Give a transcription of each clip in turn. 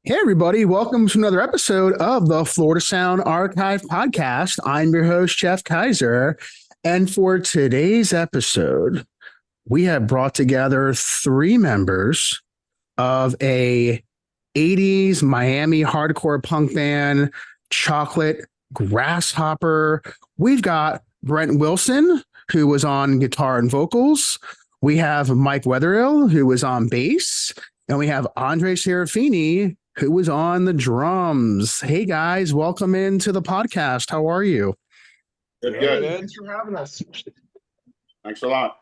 Hey, everybody, welcome to another episode of the Florida Sound Archive podcast. I'm your host, Jeff Kaiser. And for today's episode, we have brought together three members of a 80s Miami hardcore punk band, Chocolate Grasshopper. We've got Brent Wilson, who was on guitar and vocals. We have Mike Wetherill, who was on bass. And we have Andre Serafini, who was on the drums. Hey, guys, welcome into the podcast. How are you? Good. Thanks for having us. Thanks a lot.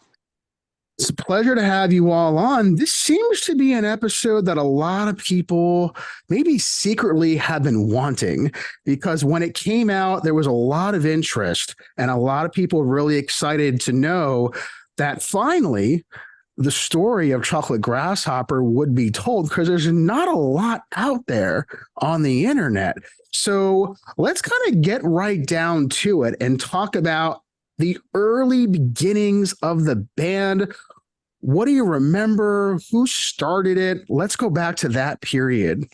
It's a pleasure to have you all on. This seems to be an episode that a lot of people maybe secretly have been wanting, because when it came out, there was a lot of interest and a lot of people really excited to know that finally the story of Chocolate Grasshopper would be told, because there's not a lot out there on the internet. So let's kind of get right down to it and talk about the early beginnings of the band. What do you remember? Who started it? Let's go back to that period.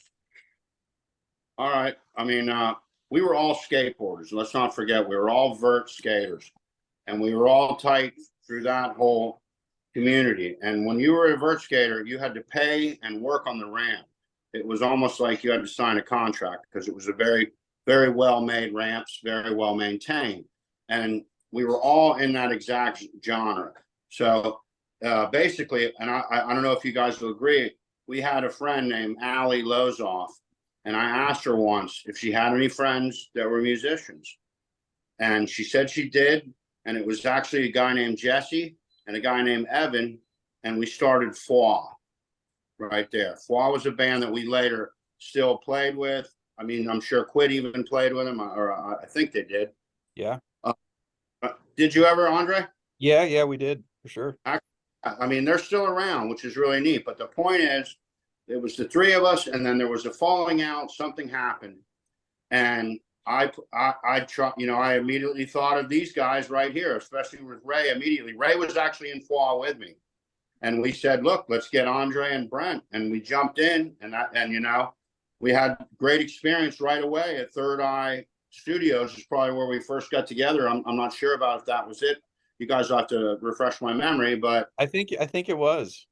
All right. I mean, we were all skateboarders. Let's not forget, we were all vert skaters, and we were all tight through that whole community. And when you were a vert skater, you had to pay and work on the ramp. It was almost like you had to sign a contract, because it was a very, very well-made ramps, very well maintained. And we were all in that exact genre. So basically, and I don't know if you guys will agree, we had a friend named Allie Lozoff, and I asked her once if she had any friends that were musicians. And she said she did. And it was actually a guy named Jesse and a guy named Evan, and we started Foie right there. Foie was a band that we later still played with. I mean, I'm sure Quid even played with them, or I think they did. Yeah. Did you ever, Andre? Yeah, we did, for sure. I mean, they're still around, which is really neat. But the point is, it was the three of us, and then there was a falling out. Something happened, and I immediately thought of these guys right here, especially with Ray. Immediately, Ray was actually in Foie with me, and we said, "Look, let's get Andre and Brent," and we jumped in, and we had great experience right away at Third Eye Studios. Is probably where we first got together. I'm not sure about if that was it. You guys will have to refresh my memory, but I think it was.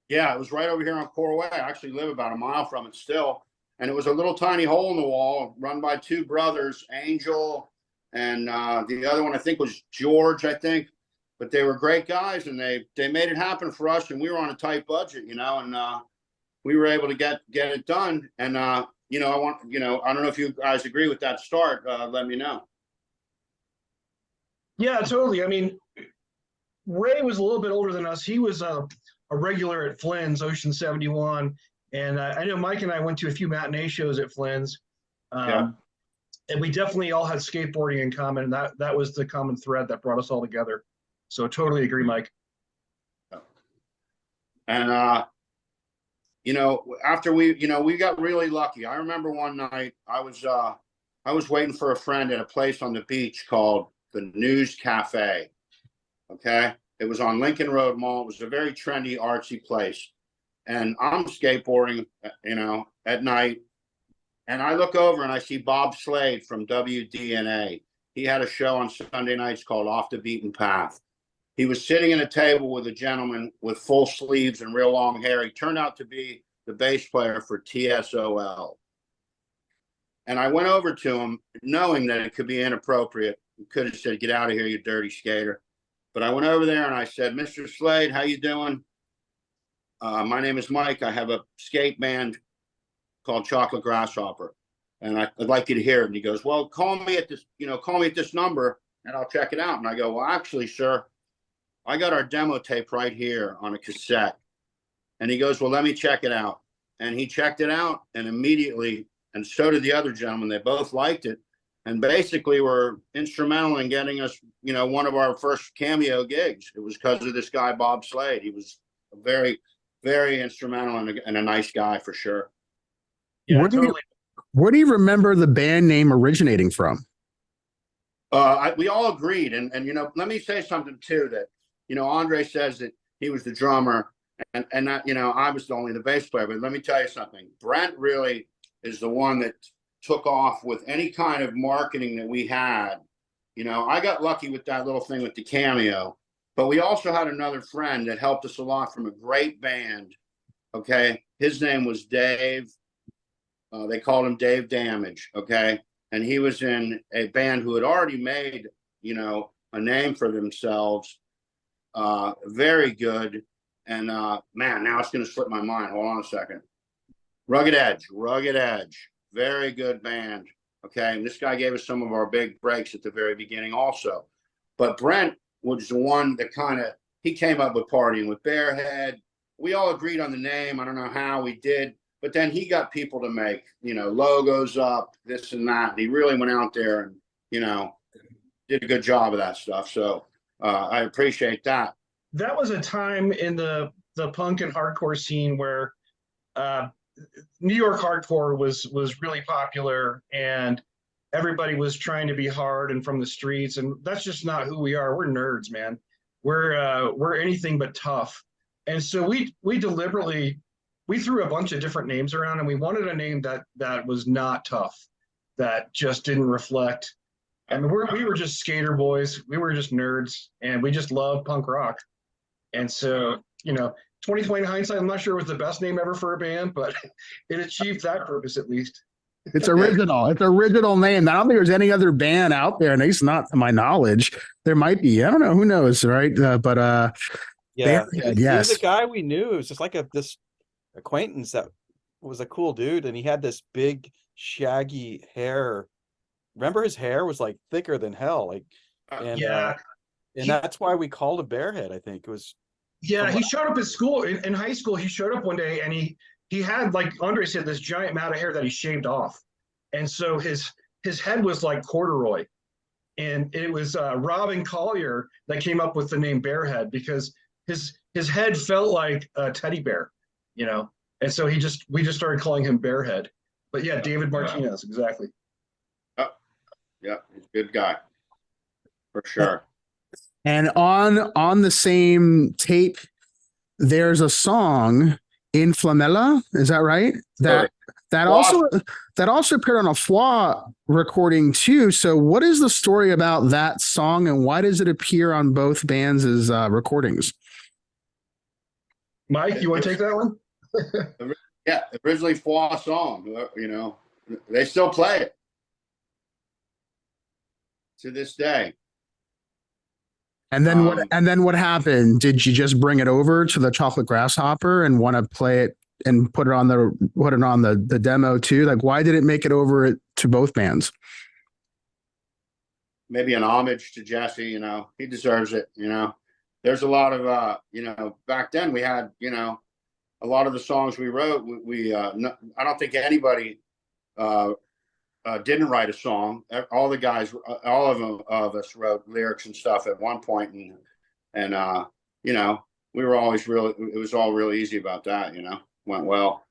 Yeah, it was right over here on Core Way. I actually live about a mile from it still. And it was a little tiny hole in the wall run by two brothers, Angel, and the other one I think was George, I think. But they were great guys, and they made it happen for us, and we were on a tight budget, and we were able to get it done. And I don't know if you guys agree with that start. Let me know. Yeah, totally. I mean, Ray was a little bit older than us. He was a regular at Flynn's, Ocean 71. And I know Mike and I went to a few matinee shows at Flynn's. And we definitely all had skateboarding in common. And that was the common thread that brought us all together. So totally agree, Mike. And, after we got really lucky. I remember one night I was waiting for a friend at a place on the beach called the News Cafe. Okay. It was on Lincoln Road Mall. It was a very trendy, artsy place. And I'm skateboarding, at night. And I look over and I see Bob Slade from WDNA. He had a show on Sunday nights called Off the Beaten Path. He was sitting at a table with a gentleman with full sleeves and real long hair. He turned out to be the bass player for TSOL. And I went over to him knowing that it could be inappropriate. He could have said, "Get out of here, you dirty skater." But I went over there and I said, "Mr. Slade, how you doing? My name is Mike. I have a skate band called Chocolate Grasshopper, and I'd like you to hear it." And he goes, "Well, call me at this number and I'll check it out." And I go, "Well, actually, sir, I got our demo tape right here on a cassette." And he goes, "Well, let me check it out." And he checked it out, and immediately, and so did the other gentleman, they both liked it, and basically were instrumental in getting us, one of our first Cameo gigs. It was because of this guy, Bob Slade. He was a very, very instrumental and a nice guy for sure. Yeah, totally. Where do you remember the band name originating from? We all agreed. And let me say something too, that, Andre says that he was the drummer and that, I was only the bass player, but let me tell you something. Brent really is the one that took off with any kind of marketing that we had. You know, I got lucky with that little thing with the Cameo, but we also had another friend that helped us a lot from a great band. Okay. His name was Dave. They called him Dave Damage. Okay. And he was in a band who had already made, you know, a name for themselves. Very good. And man, now it's going to slip my mind. Hold on a second. Rugged Edge. Very good band. Okay. And this guy gave us some of our big breaks at the very beginning also. But Brent was the one that he came up with Partyin With Beardhead. We all agreed on the name. I don't know how we did, but then he got people to make, you know, logos up, this and that. And he really went out there and, you know, did a good job of that stuff. So I appreciate that. That was a time in the punk and hardcore scene where New York hardcore was really popular, and everybody was trying to be hard and from the streets, and that's just not who we are. We're nerds, man. We're anything but tough. And so we deliberately threw a bunch of different names around, and we wanted a name that was not tough, that just didn't reflect. I mean, we were just skater boys. We were just nerds, and we just loved punk rock. And so, you know, 2020 hindsight, I'm not sure it was the best name ever for a band, but it achieved that purpose at least. It's original. It's original name. I don't think there's any other band out there, at least not to my knowledge. There might be. I don't know. Who knows, right? Yeah, Bearhead, he yes. was a guy we knew. It was just like this acquaintance that was a cool dude, and he had this big shaggy hair. Remember, his hair was like thicker than hell. Like, and that's why we called him Bearhead. I think it was. Yeah, he showed up at school in high school. He showed up one day, and he had, like Andre said, this giant amount of hair that he shaved off, and so his head was like corduroy, and it was Robin Collier that came up with the name Bearhead, because his head felt like a teddy bear, you know, and so we just started calling him Bearhead. But yeah, David Martinez, exactly. Oh, yeah, he's a good guy for sure. And on the same tape, there's a song in Flamella. Is that right? That also appeared on a Flaw recording too. So what is the story about that song, and why does it appear on both bands' recordings? Mike, you want to take that one? Yeah, originally Flaw song. You know, they still play it to this day. And then what happened? Did you just bring it over to the Chocolate Grasshopper and want to play it and put it on the demo too? Like, why did it make it over to both bands? Maybe an homage to Jesse, you know, he deserves it. You know, there's a lot of, you know, back then we had, you know, a lot of the songs we wrote, I don't think anybody didn't write a song. All the guys, all of us wrote lyrics and stuff at one point, and you know, we were always it was all real easy about that, you know, went well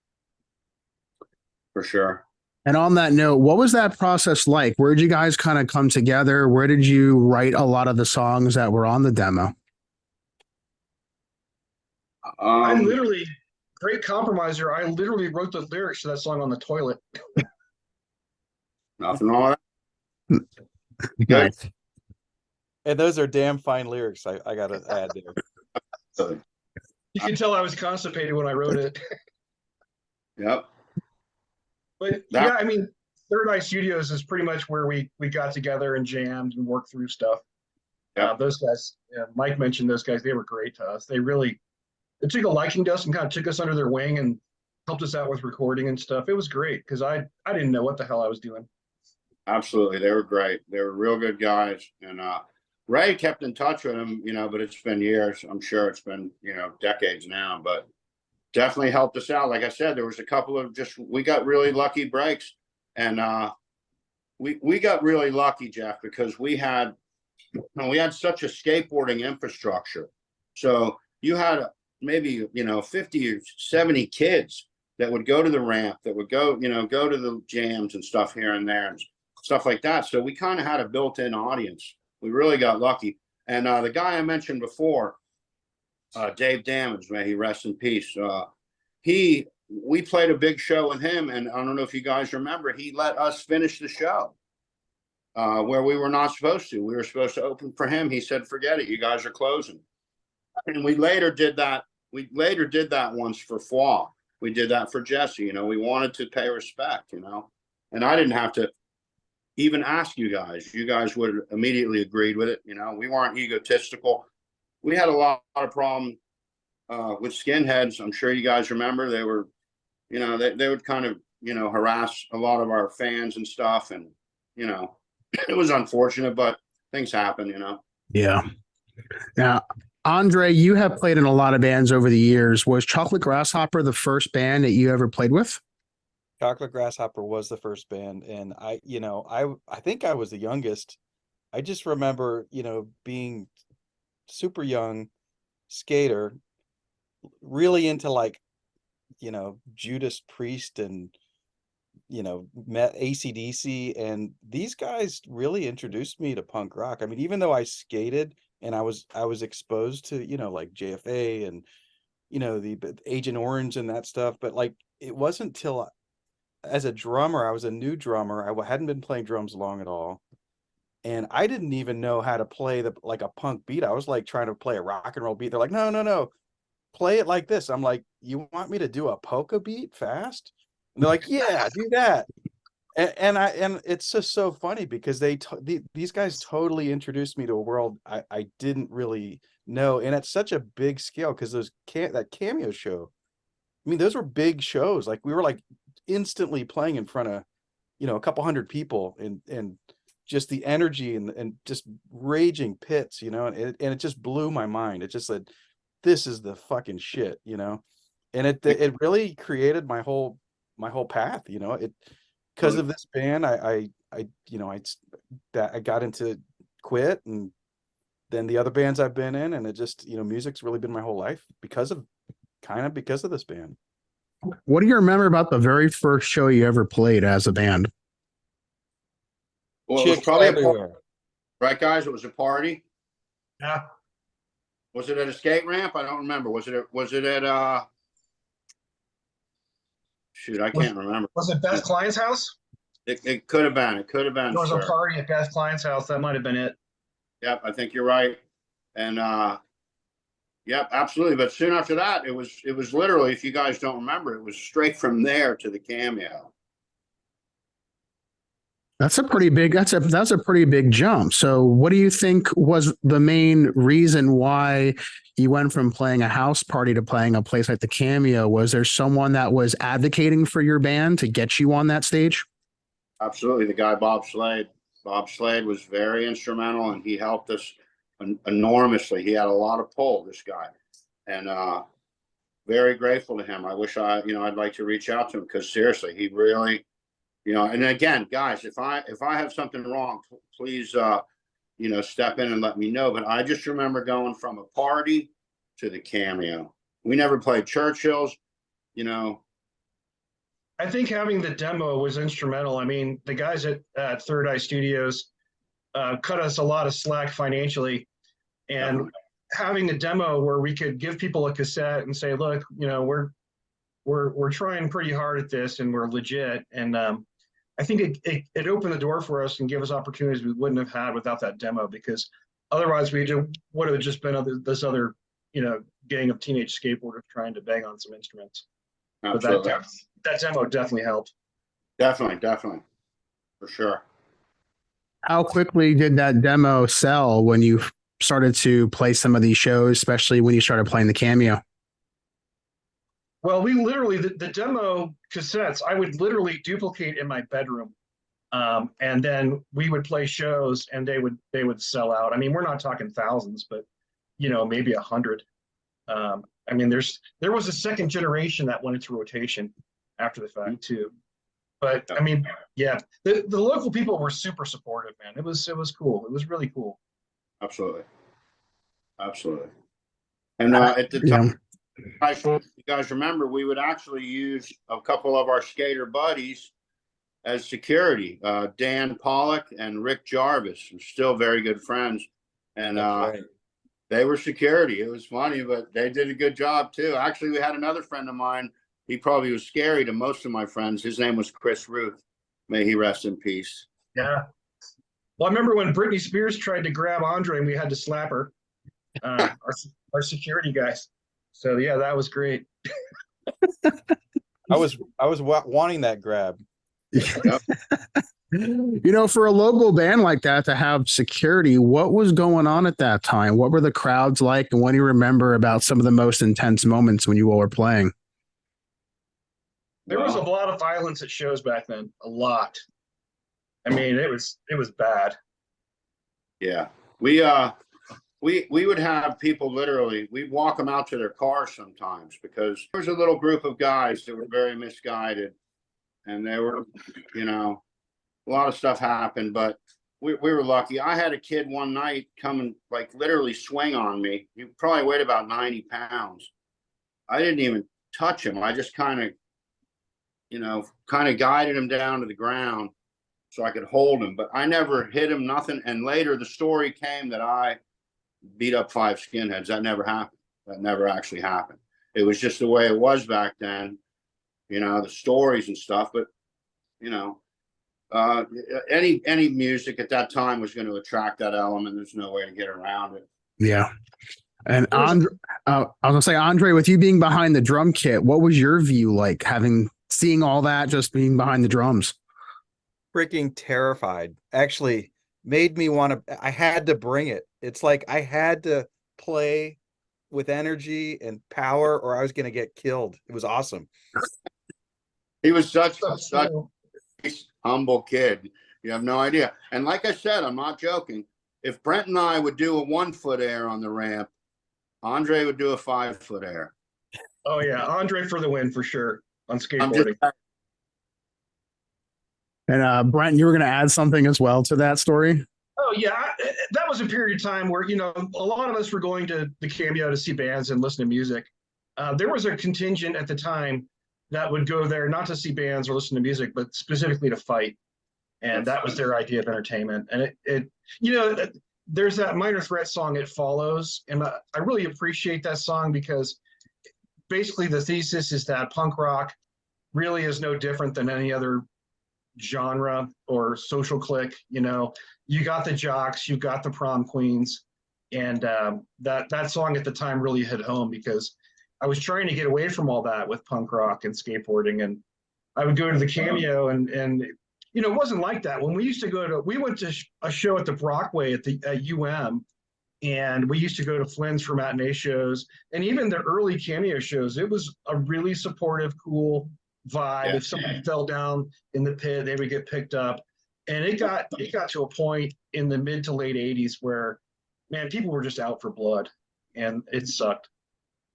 for sure. And on that note, what was that process like? Where did you guys kind of come together? Where did you write a lot of the songs that were on the demo? I literally, great compromiser, I literally wrote the lyrics to that song on the toilet. Nothing wrong with that. Nice. And those are damn fine lyrics. I gotta add there. You can tell I was constipated when I wrote it. Yep. But yeah, I mean, Third Eye Studios is pretty much where we got together and jammed and worked through stuff. Yeah. Those guys, Mike mentioned those guys. They were great to us. They took a liking to us and kind of took us under their wing and helped us out with recording and stuff. It was great because I didn't know what the hell I was doing. Absolutely. They were great. They were real good guys. And Ray kept in touch with him, you know, but it's been years. I'm sure it's been, you know, decades now, but definitely helped us out. Like I said, there was a couple of we got really lucky breaks. And we got really lucky, Jeff, because we had such a skateboarding infrastructure. So you had maybe, you know, 50 or 70 kids that would go to the ramp, that would go to the jams and stuff here and there and stuff like that. So we kind of had a built-in audience. We really got lucky. And the guy I mentioned before, Dave Damage, may he rest in peace. He we played a big show with him, and I don't know if you guys remember, he let us finish the show where we were not supposed to. We were supposed to open for him. He said, "Forget it, you guys are closing." And we later did that. We later did that once for Foix. We did that for Jesse. You know, we wanted to pay respect. You know, and I didn't have to even ask you guys. You guys would have immediately agreed with it. You know, we weren't egotistical. We had a lot of problem with skinheads. I'm sure you guys remember. They were, you know, they would kind of, you know, harass a lot of our fans and stuff. And, you know, it was unfortunate, but things happen, you know. Yeah. Now, Andre, you have played in a lot of bands over the years. Was Chocolate Grasshopper the first band that you ever played with? Chocolate Grasshopper was the first band, and I, you know, I think I was the youngest. I just remember, you know, being super young skater, really into like, you know, Judas Priest and, you know, met AC/DC, and these guys really introduced me to punk rock. I mean, even though I skated and I was exposed to, you know, like JFA and, you know, the Agent Orange and that stuff, but like it wasn't till as a drummer, I was a new drummer. I hadn't been playing drums long at all. And I didn't even know how to play like a punk beat. I was like trying to play a rock and roll beat. They're like, no, play it like this. I'm like, you want me to do a polka beat fast? And they're like, yeah, do that. And it's just so funny because these guys totally introduced me to a world I didn't really know. And at such a big scale, because that Cameo show, I mean, those were big shows. Like we were like instantly playing in front of, you know, a couple hundred people, and just the energy and just raging pits, you know, and it just blew my mind. It just said, this is the fucking shit, you know, and it really created my whole path, you know, because of this band. I you know, I got into Quit, and then the other bands I've been in, and it just, you know, music's really been my whole life because of this band. What do you remember about the very first show you ever played as a band? Well, it was Chicks probably a everywhere. party, right, guys? It was a party. Yeah. Was it at a skate ramp? I don't remember. Was it at shoot, I can't remember. Was it Beth Klein's house? It could have been. It could have been. There was a Sir. party at Beth Klein's house. That might have been it. Yep, I think you're right. And yep, absolutely. But soon after that, it was literally, if you guys don't remember, it was straight from there to the Cameo. That's a pretty big jump. So what do you think was the main reason why you went from playing a house party to playing a place like the Cameo? Was there someone that was advocating for your band to get you on that stage? Absolutely. The guy, Bob Slade. Bob Slade was very instrumental, and he helped us enormously. He had a lot of pull, this guy, and very grateful to him. I wish I'd like to reach out to him, because seriously, he really, you know, and again, guys, if I have something wrong, please, you know, step in and let me know. But I just remember going from a party to the Cameo. We never played Churchill's, you know. I think having the demo was instrumental. I mean, the guys at Third Eye Studios cut us a lot of slack financially, and having a demo where we could give people a cassette and say, look, you know, we're trying pretty hard at this, and we're legit. And I think it opened the door for us and gave us opportunities we wouldn't have had without that demo, because otherwise we would have just been this other, you know, gang of teenage skateboarders trying to bang on some instruments. Absolutely. But that demo definitely helped. Definitely, for sure. How quickly did that demo sell when you started to play some of these shows, especially when you started playing the Cameo? Well, we literally, the demo cassettes, I would literally duplicate in my bedroom. And then we would play shows, and they would sell out. I mean, we're not talking thousands, but, you know, maybe 100. I mean, there was a second generation that went into rotation after the fact too. But I mean, yeah, the local people were super supportive, man. It was cool. It was really cool. Absolutely. And at the time, you guys remember, we would actually use a couple of our skater buddies as security. Dan Pollock and Rick Jarvis are still very good friends, and Right. they were security. It was funny, but they did a good job too. Actually, we had another friend of mine he probably was scary to most of my friends. His name was Chris Ruth. May he rest in peace. Yeah. Well, I remember when Britney Spears tried to grab Andre and we had to slap her, our security guys. So yeah, that was great. I was wanting that grab. Yep. For a local band like that to have security, what was going on at that time? What were the crowds like? And what do you remember about some of the most intense moments when you all were playing? There was a lot of violence at shows back then. A lot. I mean, it was bad. Yeah. We would have people literally, we'd walk them out to their cars sometimes because there was a little group of guys that were very misguided, and they were, a lot of stuff happened, but we were lucky. I had a kid one night come and like literally swing on me. He probably weighed about 90 pounds. I didn't even touch him. I just kind of guided him down to the ground so I could hold him, but I never hit him, nothing. And later the story came that I beat up 5 skinheads. That never happened. That never actually happened. It was just the way it was back then, the stories and stuff. But, any music at that time was going to attract that element. There's no way to get around it. Yeah. And Andre, I was gonna say, Andre, with you being behind the drum kit, what was your view like seeing all that, just being behind the drums? Freaking terrified. Actually made me want to, I had to bring it. It's like I had to play with energy and power or I was going to get killed. It was awesome. He was such a humble kid. You have no idea. And like I said, I'm not joking. If Brent and I would do a 1-foot air on the ramp, Andre would do a 5-foot air. Oh yeah, Andre for the win for sure on skateboarding. And Brent, you were going to add something as well to that story? Oh yeah, that was a period of time where a lot of us were going to the Cameo to see bands and listen to music. There was a contingent at the time that would go there not to see bands or listen to music, but specifically to fight, and that was their idea of entertainment. And there's that Minor Threat song, "It Follows," and I really appreciate that song because basically the thesis is that punk rock really is no different than any other genre or social clique. You got the jocks, you got the prom queens, and that song at the time really hit home because I was trying to get away from all that with punk rock and skateboarding, and I would go to the Cameo and it wasn't like that. When we went to a show at the Brockway at the UM, and we used to go to Flynn's for matinee shows, and even the early Cameo shows, it was a really supportive, cool vibe. Yeah. If somebody fell down in the pit, they would get picked up. And it got to a point in the mid to late 80s where, man, people were just out for blood, and it sucked.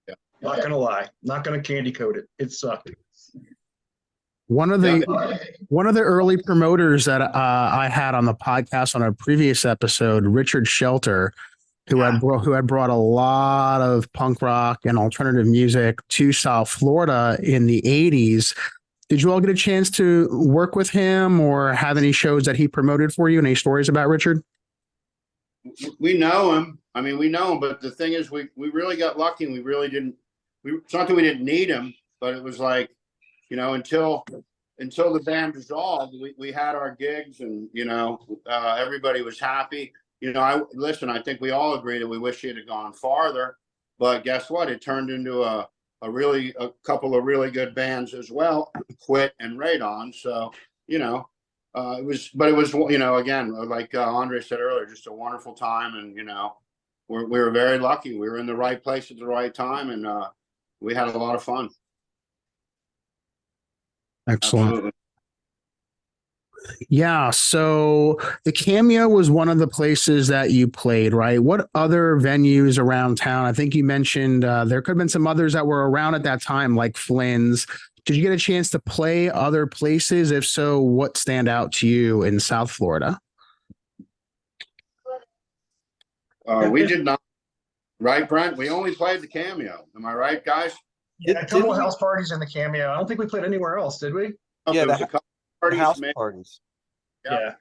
Yeah. Not gonna lie, not gonna candy coat it. It sucked. One of the early promoters that I had on the podcast on a previous episode, Richard Shelter, who had brought a lot of punk rock and alternative music to South Florida in the 80s. Did you all get a chance to work with him or have any shows that he promoted for you? Any stories about Richard? We know him. I mean, we know him, but the thing is, we really got lucky and we really didn't. It's not that we didn't need him, but it was like, until the band dissolved, we had our gigs and, everybody was happy. I think we all agree that we wish he had gone farther, but guess what? It turned into a couple of really good bands as well, Quit and Radon. So, it was, again, like Andre said earlier, just a wonderful time. And, we were very lucky. We were in the right place at the right time, and we had a lot of fun. Excellent. Absolutely. Yeah. So the Cameo was one of the places that you played, right? What other venues around town? I think you mentioned there could have been some others that were around at that time, like Flynn's. Did you get a chance to play other places? If so, what stand out to you in South Florida? We did not. Right, Brent? We only played the Cameo. Am I right, guys? Yeah, a couple of house parties in the Cameo. I don't think we played anywhere else, did we? Okay, Yeah, there was a couple parties, house parties. Yeah.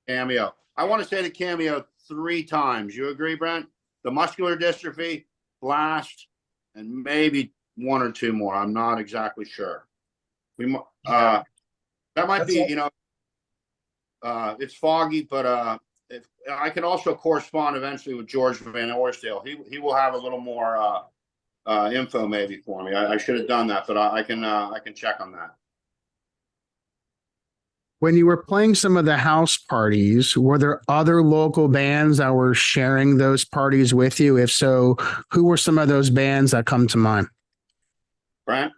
Cameo. I want to say the Cameo 3 times. You agree, Brent? The muscular dystrophy, blast, and maybe one or two more. I'm not exactly sure. Yeah. That might That's be, all- it's foggy, but if I can also correspond eventually with George Van Orsdale. He will have a little more info maybe for me. I should have done that, but I can check on that. When you were playing some of the house parties, were there other local bands that were sharing those parties with you? If so, who were some of those bands that come to mind? Brent?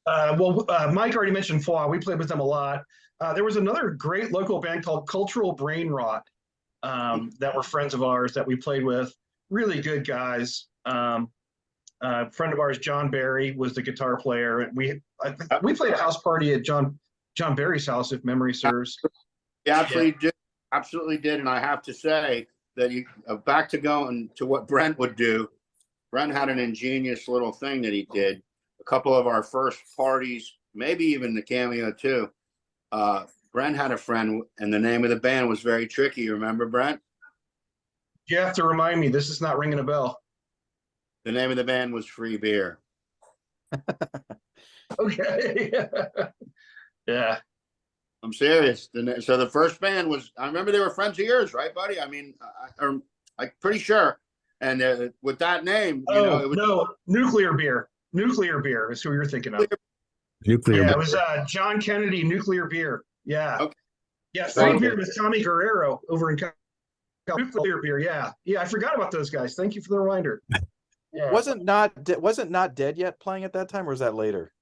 Mike already mentioned Flaw. We played with them a lot. There was another great local band called Cultural Brain Rot that were friends of ours that we played with. Really good guys. A friend of ours, John Barry, was the guitar player. We played a house party at John Barry's house, if memory serves. Yeah, absolutely did. And I have to say that back to going to what Brent would do. Brent had an ingenious little thing that he did. A couple of our first parties, maybe even the Cameo too. Brent had a friend, and the name of the band was very tricky. You remember, Brent? You have to remind me. This is not ringing a bell. The name of the band was Free Beer. Okay. Yeah. I'm serious. So the first band was, I remember they were friends of yours, right, buddy? I mean, I'm pretty sure. And with that name, it was no, Nuclear Beer. Nuclear Beer is who you're thinking of. Nuclear. Yeah, it was John Kennedy Nuclear Beer. Yeah. Okay. Yeah, Free Beer with Tommy Guerrero over in Nuclear Beer. Yeah. I forgot about those guys. Thank you for the reminder. Yeah. Wasn't Not Dead Yet playing at that time, or was that later?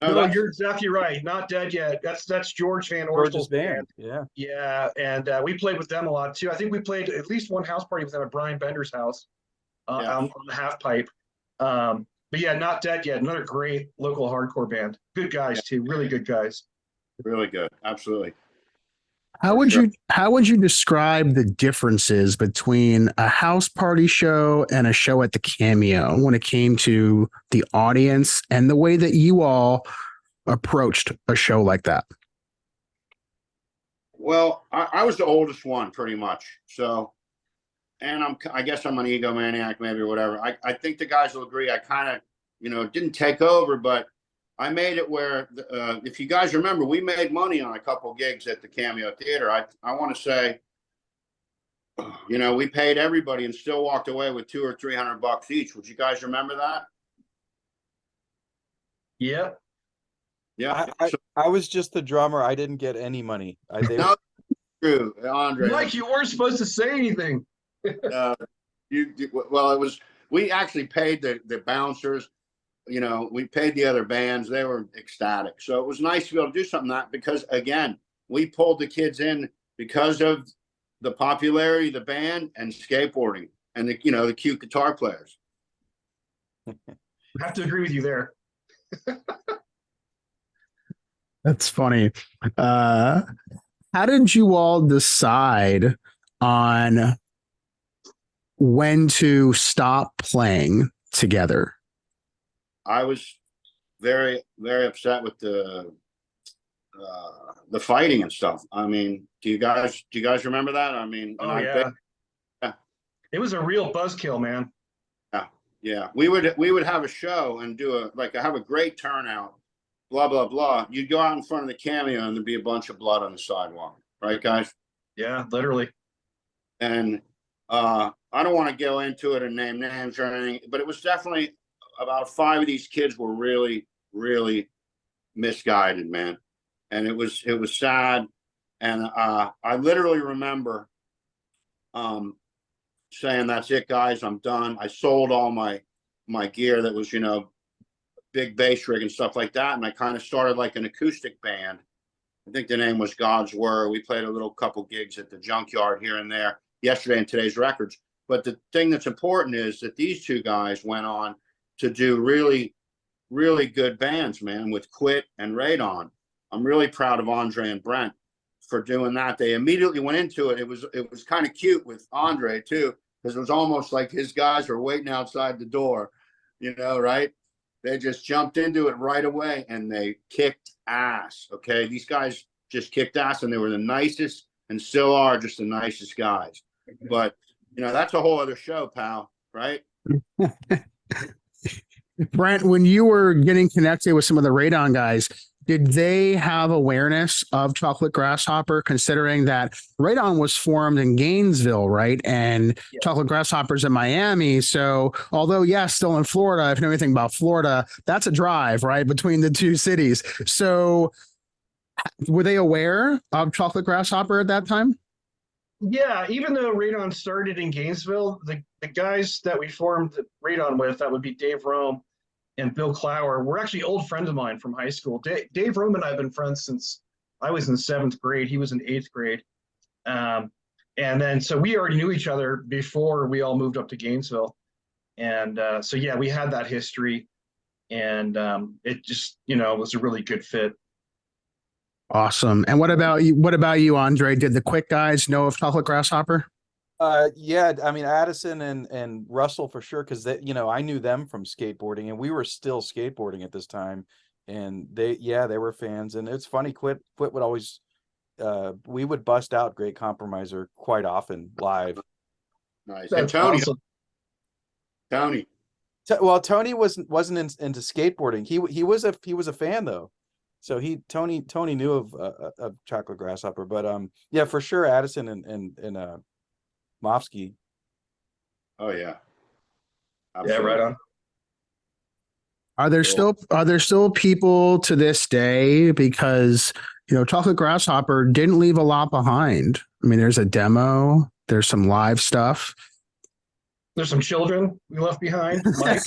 No, you're exactly right. Not Dead Yet. That's George Van Orstel's band. Yeah. Yeah, and we played with them a lot too. I think we played at least one house party with them at Brian Bender's house on the half pipe. But yeah, Not Dead Yet. Another great local hardcore band. Good guys too. Really good guys. really good. Absolutely. How would you describe the differences between a house party show and a show at the Cameo when it came to the audience and the way that you all approached a show like that? Well, I was the oldest one pretty much. So, and I guess I'm an egomaniac maybe or whatever. I think the guys will agree. I kind of, didn't take over, but I made it where, if you guys remember, we made money on a couple gigs at the Cameo Theatre. I want to say, we paid everybody and still walked away with $200 or $300 each. Would you guys remember that? Yeah. Yeah. I was just the drummer. I didn't get any money. No, true, Andre. Mike, you weren't supposed to say anything. Well, we actually paid the bouncers. We paid the other bands. They were ecstatic. So it was nice to be able to do something like that because, again, we pulled the kids in because of the popularity of the band and skateboarding and the cute guitar players. I have to agree with you there. That's funny. How did you all decide on when to stop playing together? I was very, very upset with the fighting and stuff. I mean, do you guys remember that? I mean, yeah. It was a real buzzkill, man. Yeah. We would have a show and have a great turnout, blah, blah, blah. You'd go out in front of the Cameo and there'd be a bunch of blood on the sidewalk. Right, guys? Yeah, literally. And I don't want to go into it and name names or anything, but it was definitely about 5 of these kids were really, really misguided, man. And it was sad. And I literally remember saying, that's it, guys, I'm done. I sold all my gear that was, big bass rig and stuff like that. And I kind of started like an acoustic band. I think the name was God's Word. We played a little couple gigs at the Junkyard here and there yesterday in Today's Records. But the thing that's important is that these two guys went on to do really, really good bands, man, with Quit and Radon. I'm really proud of Andre and Brent for doing that. They immediately went into it. It was kind of cute with Andre too, because it was almost like his guys were waiting outside the door, right? They just jumped into it right away and they kicked ass. Okay. These guys just kicked ass and they were the nicest and still are just the nicest guys. But, that's a whole other show, pal. Right? Brent, when you were getting connected with some of the Radon guys, did they have awareness of Chocolate Grasshopper, considering that Radon was formed in Gainesville, right? And Chocolate Grasshopper's in Miami. So, although, yes, still in Florida, if you know anything about Florida, that's a drive, right, between the two cities. So, were they aware of Chocolate Grasshopper at that time? Yeah, even though Radon started in Gainesville, the guys that we formed Radon with, that would be Dave Rome and Bill Clower, were actually old friends of mine from high school. Dave Rome and I have been friends since I was in 7th grade. He was in 8th grade. And then, so we already knew each other before we all moved up to Gainesville. And so, yeah, we had that history. And it just, was a really good fit. Awesome. And what about you? What about you, Andre? Did the quick guys know of Chocolate Grasshopper? Yeah, I mean Addison and Russell for sure, because they, I knew them from skateboarding, and we were still skateboarding at this time, and they were fans. And it's funny, Quit would always, we would bust out Great Compromiser quite often live. Nice. That's And Tony, awesome. Tony. Well, Tony wasn't into skateboarding. He was a fan though. So Tony knew of Chocolate Grasshopper, but yeah, for sure Addison and Mofsky. Oh yeah. Yeah, right on. Are there still people to this day, because Chocolate Grasshopper didn't leave a lot behind. I mean, there's a demo, there's some live stuff. There's some children we left behind, Mike.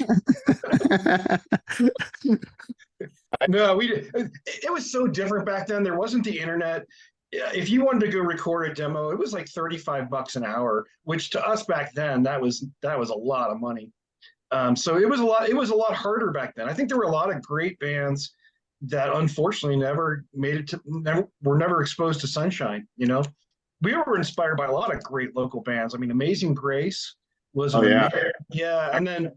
No, it was so different back then. There wasn't the internet. If you wanted to go record a demo, it was like $35 an hour, which to us back then, that was a lot of money. So it was a lot harder back then. I think there were a lot of great bands that unfortunately never made it were never exposed to sunshine. We were inspired by a lot of great local bands. I mean, Amazing Grace was and then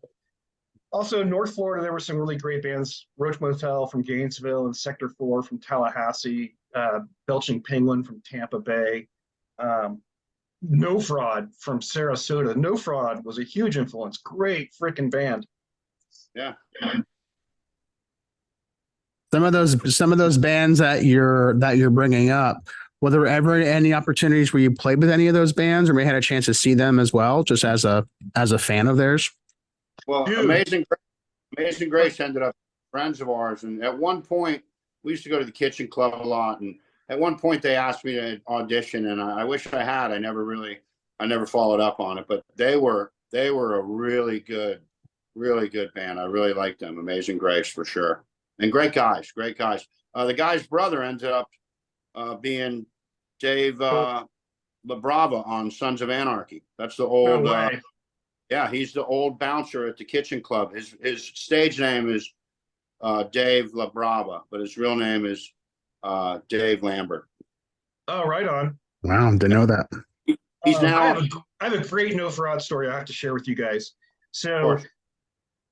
also North Florida, there were some really great bands. Roach Motel from Gainesville and Sector 4 from Tallahassee, Belching Penguin from Tampa Bay, No Fraud from Sarasota. No Fraud was a huge influence. Great freaking band. Yeah. Some of those bands that you're bringing up, were there ever any opportunities where you played with any of those bands, or may had a chance to see them as well, just as a fan of theirs? Well, Amazing Grace ended up friends of ours, and at one point we used to go to the Kitchen Club a lot, and at one point they asked me to audition, and I wish I had. I never followed up on it, but they were a really good band. I really liked them. Amazing Grace for sure, and great guys. The guy's brother ended up being Dave LaBrava on Sons of Anarchy. That's the old. No way. Yeah, he's the old bouncer at the Kitchen Club. His stage name is Dave LaBrava, but his real name is Dave Lambert. Oh, right on. Wow, didn't know that. He's now. I have a great No Fraud story I have to share with you guys. So,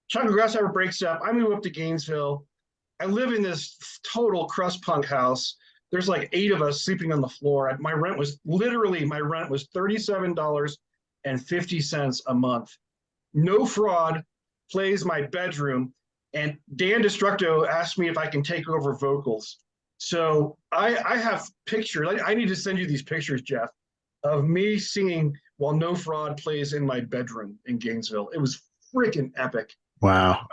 Chocolate Grasshopper breaks up. I move up to Gainesville. I live in this total crust punk house. There's like 8 of us sleeping on the floor. My rent was $37.50 a month. No Fraud plays my bedroom, and Dan Destructo asked me if I can take over vocals. So I have pictures. I need to send you these pictures, Jeff, of me singing while No Fraud plays in my bedroom in Gainesville. It was freaking epic. Wow.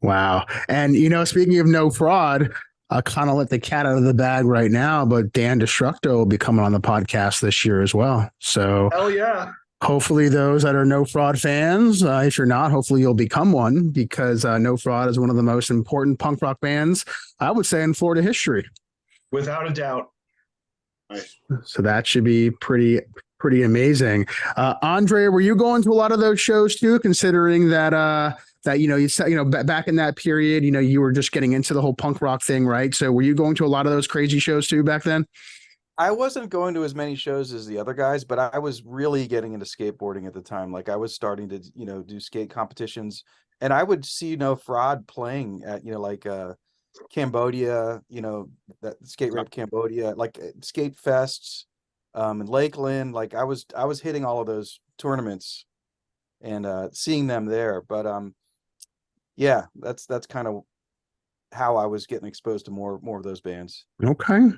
Wow. And, speaking of No Fraud, I kind of let the cat out of the bag right now, but Dan Destructo will be coming on the podcast this year as well. So hell yeah. Hopefully those that are No Fraud fans, if you're not, hopefully you'll become one, because No Fraud is one of the most important punk rock bands, I would say, in Florida history. Without a doubt. Nice. So that should be pretty amazing. Andre, were you going to a lot of those shows too, considering that back in that period, you were just getting into the whole punk rock thing, right? So were you going to a lot of those crazy shows too back then? I wasn't going to as many shows as the other guys, but I was really getting into skateboarding at the time. Like I was starting to, do skate competitions, and I would see No Fraud playing at, Cambodia, that skate rep Cambodia, like skate fests, in Lakeland. Like I was hitting all of those tournaments and seeing them there. But yeah, that's kind of how I was getting exposed to more of those bands. Okay.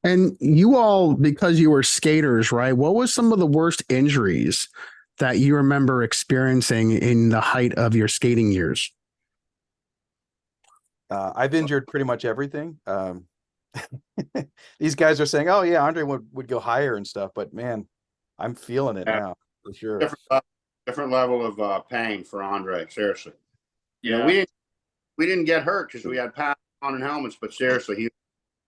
And you all, because you were skaters, right? What was some of the worst injuries that you remember experiencing in the height of your skating years? I've injured pretty much everything. These guys are saying, "Oh yeah, Andre would go higher and stuff," but man, I'm feeling it now for sure. Different level of pain for Andre. Seriously, you know, Yeah. we didn't get hurt because we had pads on and helmets, but seriously,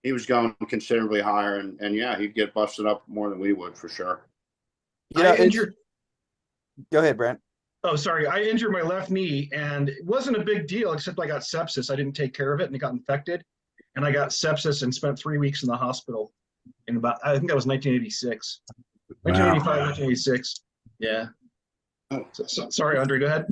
he was going considerably higher, and yeah, he'd get busted up more than we would for sure. Yeah, I injured. Go ahead, Brent. Oh, sorry. I injured my left knee, and it wasn't a big deal, except I got sepsis. I didn't take care of it, and it got infected. And I got sepsis and spent 3 weeks in the hospital in about, I think that was 1986. Wow. 1985, 1986. Yeah. Sorry, Andre, go ahead.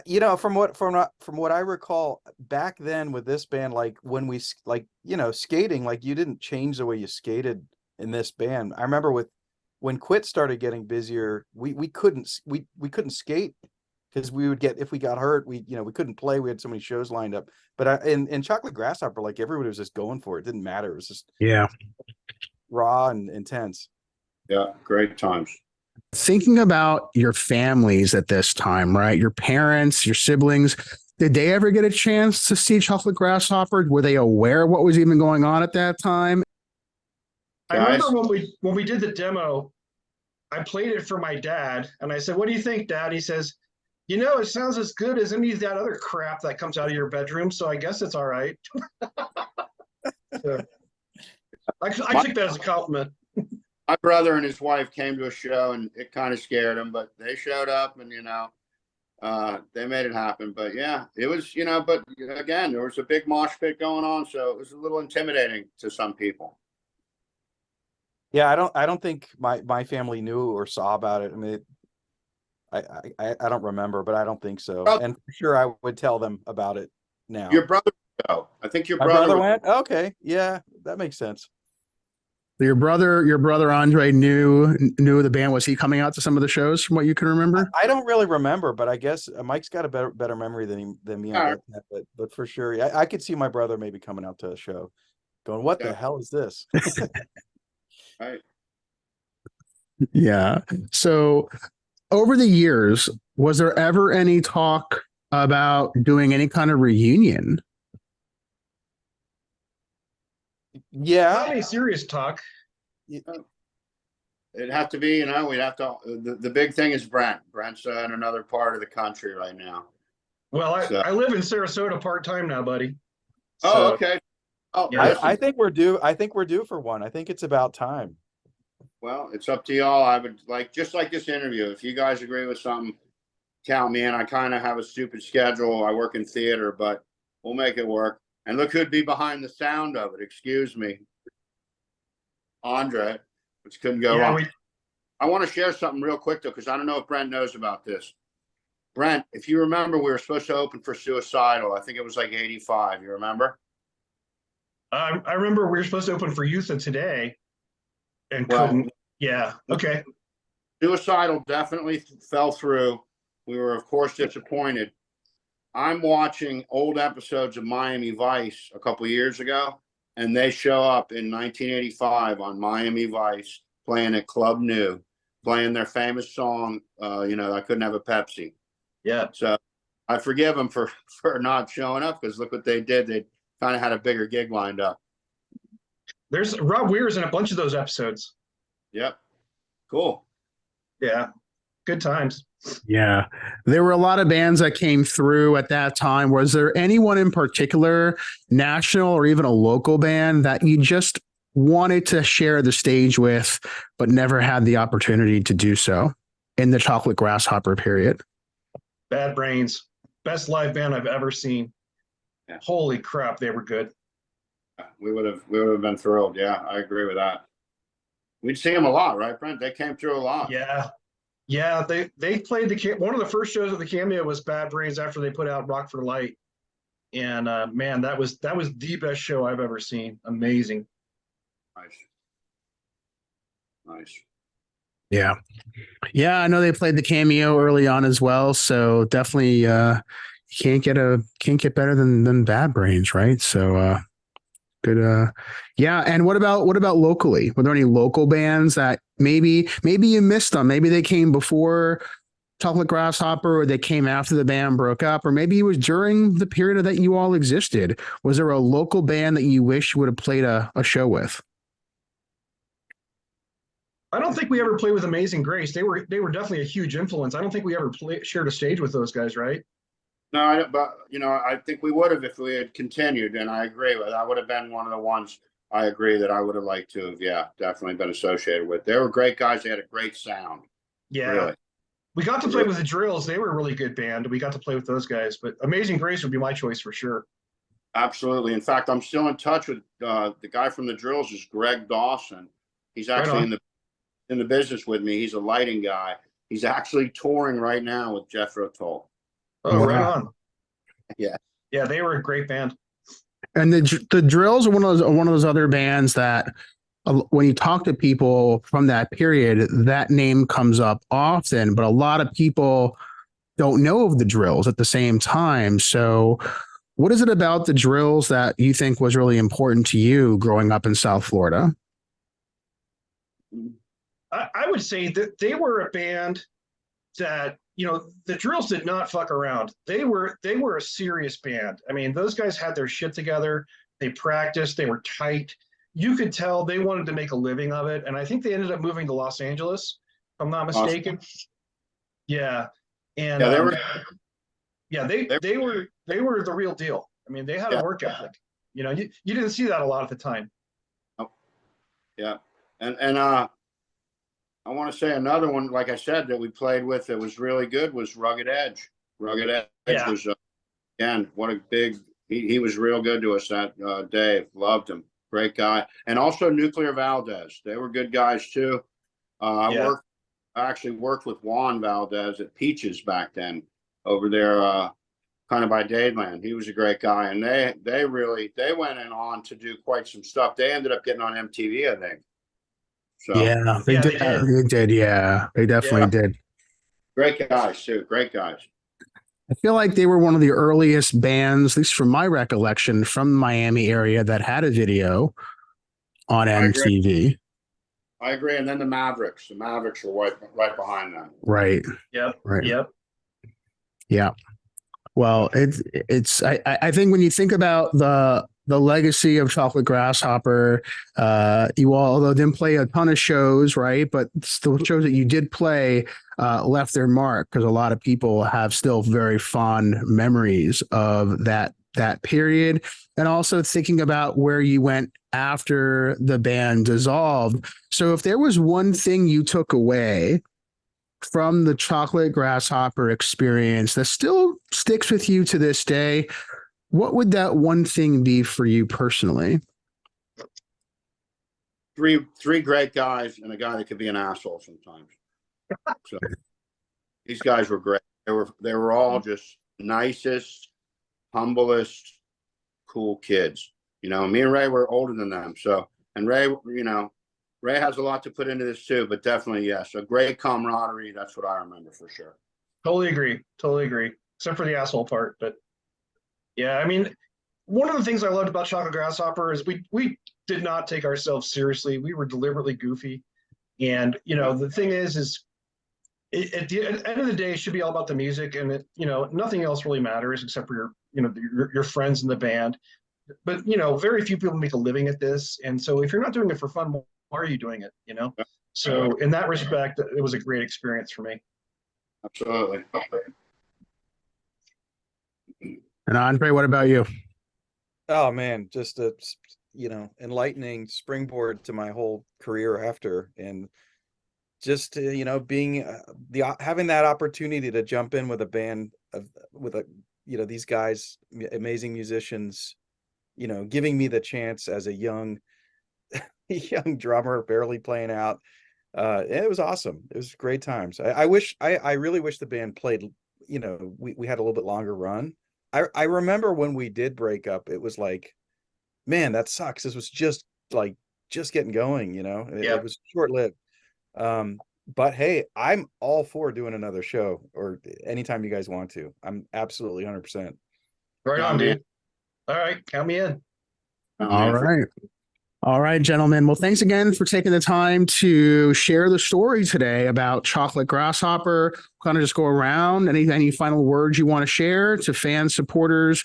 You know, from what I recall back then with this band, like when we skating, like you didn't change the way you skated in this band. I remember when Quit started getting busier, we couldn't skate because we would if we got hurt, we couldn't play. We had so many shows lined up. But in Chocolate Grasshopper, like everybody was just going for it. It didn't matter. It was just raw and intense. Yeah, great times. Thinking about your families at this time, right? Your parents, your siblings, did they ever get a chance to see Chocolate Grasshopper? Were they aware of what was even going on at that time? I remember when we did the demo, I played it for my dad, and I said, "What do you think, Dad?" He says, "You know, it sounds as good as any of that other crap that comes out of your bedroom, so I guess it's all right." So, I took that as a compliment. My brother and his wife came to a show, and it kind of scared them, but they showed up, and they made it happen. But yeah, it was, but again, there was a big mosh pit going on, so it was a little intimidating to some people. Yeah, I don't think my family knew or saw about it. I mean, I don't remember, but I don't think so. And for sure, I would tell them about it now. Your brother, I think your My brother went. Okay, yeah, that makes sense. Your brother Andre knew the band. Was he coming out to some of the shows from what you can remember? I don't really remember, but I guess Mike's got a better memory than me. Right. But for sure, I could see my brother maybe coming out to a show, going, "What the hell is this?" Right. Yeah. So over the years, was there ever any talk about doing any kind of reunion? Yeah. Not any serious talk. It'd have to be, we'd have to, the big thing is Brent. Brent's in another part of the country right now. Well, I live in Sarasota part-time now, buddy. Oh, okay. Oh, yeah. I think we're due. I think we're due for one. I think it's about time. Well, it's up to y'all. I would just like this interview. If you guys agree with something, count me in. I kind of have a stupid schedule. I work in theater, but we'll make it work. And look who'd be behind the sound of it. Excuse me, Andre, which couldn't go wrong. I want to share something real quick though, because I don't know if Brent knows about this. Brent, if you remember, we were supposed to open for Suicidal. I think it was like 85. You remember? I remember we were supposed to open for Youth of Today and couldn't. Yeah. Okay. Suicidal definitely fell through. We were, of course, disappointed. I'm watching old episodes of Miami Vice a couple years ago, and they show up in 1985 on Miami Vice playing at Club New, playing their famous song, I Couldn't Have a Pepsi. Yeah. So I forgive them for not showing up, because look what they did. They kind of had a bigger gig lined up. There's Rob Weir's in a bunch of those episodes. Yep. Cool. Yeah. Good times. Yeah. There were a lot of bands that came through at that time. Was there anyone in particular, national or even a local band, that you just wanted to share the stage with, but never had the opportunity to do so in the Chocolate Grasshopper period? Bad Brains. Best live band I've ever seen. Yeah. Holy crap, they were good. We would have been thrilled. Yeah, I agree with that. We'd see them a lot, right, Brent? They came through a lot. Yeah. Yeah, they played one of the first shows of the Cameo was Bad Brains after they put out Rock for Light. And man, that was the best show I've ever seen. Amazing. Nice. Yeah. Yeah, I know they played the Cameo early on as well. So definitely can't get better than Bad Brains, right? So good. Yeah. And what about locally? Were there any local bands that maybe you missed them? Maybe they came before Chocolate Grasshopper, or they came after the band broke up, or maybe it was during the period that you all existed. Was there a local band that you wish you would have played a show with? I don't think we ever played with Amazing Grace. They were definitely a huge influence. I don't think we ever shared a stage with those guys, right? No, but I think we would have if we had continued, and I agree with that. Would have been one of the ones I agree that I would have liked to have, yeah, definitely been associated with. They were great guys. They had a great sound. Yeah. Really. We got to play with the Drills. They were a really good band. We got to play with those guys, but Amazing Grace would be my choice for sure. Absolutely. In fact, I'm still in touch with the guy from the Drills is Greg Dawson. He's actually in the business with me. He's a lighting guy. He's actually touring right now with Jethro Tull. Oh, right on. Yeah. Yeah, they were a great band. And the Drills are one of those other bands that when you talk to people from that period, that name comes up often, but a lot of people don't know of the Drills at the same time. So what is it about the Drills that you think was really important to you growing up in South Florida? I would say that they were a band that, the Drills did not fuck around. They were a serious band. I mean, those guys had their shit together. They practiced. They were tight. You could tell they wanted to make a living of it. And I think they ended up moving to Los Angeles, if I'm not mistaken. Awesome. Yeah. And they were the real deal. I mean, they had a work ethic. You didn't see that a lot at the time. Oh. Yeah. And I want to say another one, like I said, that we played with that was really good was Rugged Edge. Rugged Edge was, again, what a big, he was real good to us that day. Loved him. Great guy. And also Nuclear Valdez. They were good guys too. I actually worked with Juan Valdez at Peaches back then over there kind of by Dadeland. He was a great guy. And they went on to do quite some stuff. They ended up getting on MTV, I think. So, yeah, they did. Yeah, they definitely did. Great guys too. Great guys. I feel like they were one of the earliest bands, at least from my recollection, from the Miami area that had a video on MTV. I agree. And then the Mavericks were right behind them. Right. Yep. Right. Yep. Yeah. Well, I think when you think about the legacy of Chocolate Grasshopper, you all, although didn't play a ton of shows, right? But still shows that you did play left their mark, because a lot of people have still very fond memories of that period. And also thinking about where you went after the band dissolved. So if there was one thing you took away from the Chocolate Grasshopper experience that still sticks with you to this day, what would that one thing be for you personally? Three great guys and a guy that could be an asshole sometimes. So these guys were great. They were all just nicest, humblest, cool kids. Me and Ray were older than them. So, and Ray, Ray has a lot to put into this too, but definitely, yes, a great camaraderie. That's what I remember for sure. Totally agree. Except for the asshole part, but yeah, I mean, one of the things I loved about Chocolate Grasshopper is we did not take ourselves seriously. We were deliberately goofy. And, the thing is at the end of the day, it should be all about the music, and nothing else really matters except for your friends in the band. But, very few people make a living at this. And so if you're not doing it for fun, why are you doing it? So in that respect, it was a great experience for me. Absolutely. And Andre, what about you? Oh man, just a enlightening springboard to my whole career after, and just being having that opportunity to jump in with a band with these guys, amazing musicians, giving me the chance as a young drummer barely playing out. It was awesome. It was great times. I really wish the band played, we had a little bit longer run. I remember when we did break up, it was like, man, that sucks. This was just getting going, It was short lived. But hey, I'm all for doing another show or anytime you guys want to. I'm absolutely 100%. Right Yeah, on, man. dude. All right, count me in. All right. All right, gentlemen. Well, thanks again for taking the time to share the story today about Chocolate Grasshopper. Kind of just go around. Any final words you want to share to fans, supporters,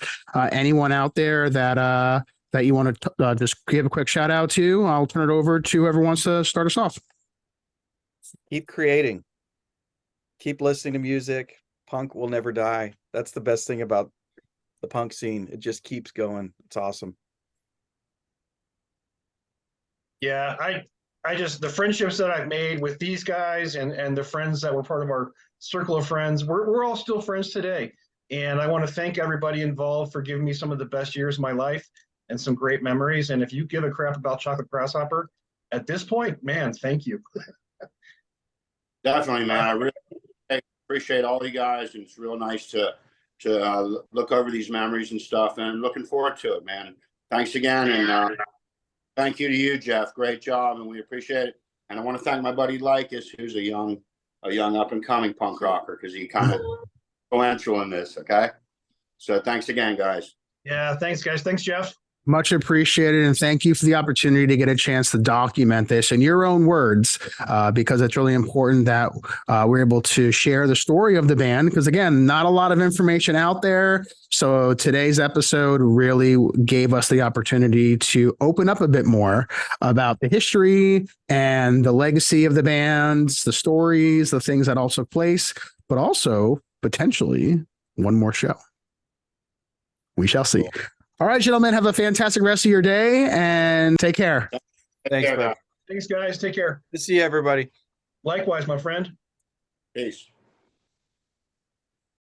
anyone out there that that you want to just give a quick shout out to? I'll turn it over to whoever wants to start us off. Keep creating. Keep listening to music. Punk will never die. That's the best thing about the punk scene. It just keeps going. It's awesome. Yeah, I just the friendships that I've made with these guys and the friends that were part of our circle of friends, we're all still friends today. And I want to thank everybody involved for giving me some of the best years of my life and some great memories. And if you give a crap about Chocolate Grasshopper at this point, man, thank you. Definitely, man. I really appreciate all you guys, and it's real nice to look over these memories and stuff. And looking forward to it, man. Thanks again, and thank you to you, Jeff. Great job, and we appreciate it. And I want to thank my buddy Lycus, who's a young up and coming punk rocker, because he kind of influential in this. Okay, so thanks again, guys. Yeah, thanks, guys. Thanks, Jeff. Much appreciated, and thank you for the opportunity to get a chance to document this in your own words, because it's really important that we're able to share the story of the band, because again, not a lot of information out there. So today's episode really gave us the opportunity to open up a bit more about the history and the legacy of the bands, the stories, the things that also took place, but also potentially one more show. We shall see. All right, gentlemen, have a fantastic rest of your day and take care. Thanks, bro. Thanks, guys. Take care. Good to see you, everybody. Likewise, my friend. Peace.